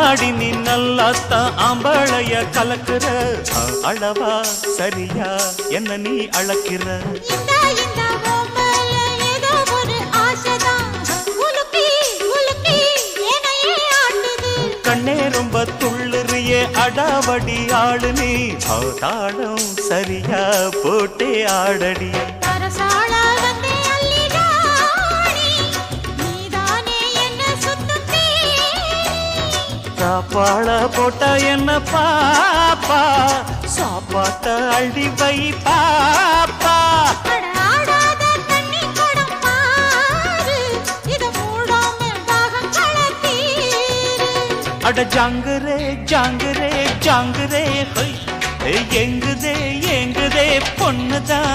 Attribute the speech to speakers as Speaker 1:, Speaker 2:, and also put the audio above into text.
Speaker 1: ஆடி நீ நல்லாத்தான் ஆம்பளைய கலக்குற. அளவா சரியா என்ன நீ அளக்கிற?
Speaker 2: இந்த ஓம்பல ஏதோ ஒரு ஆசைதான் உலுக்கி உலுக்கி என்னையே ஆட்டுது.
Speaker 1: கண்ணே ரொம்ப துள்ளுறியே அடாவடி ஆளு நீ. தாளம் சரியா போட்டே ஆடடி.
Speaker 2: தரசால வந்தே அள்ளிடாடி நீதானே என்ன சுத்தம்
Speaker 1: சாப்பாட போட்டா என்ன பாப்பா, சாப்பாட்ட அள்ளி வை பாப்பா.
Speaker 2: ஆடாத தண்ணி குடம் பாரு இத மூடாம தாகம் கலத்தீரு.
Speaker 1: அட ஜாங்குரே ஜாங்குரே ஜாங்குரே ஹொய். எங்குதே எங்குதே பொண்ணுதான்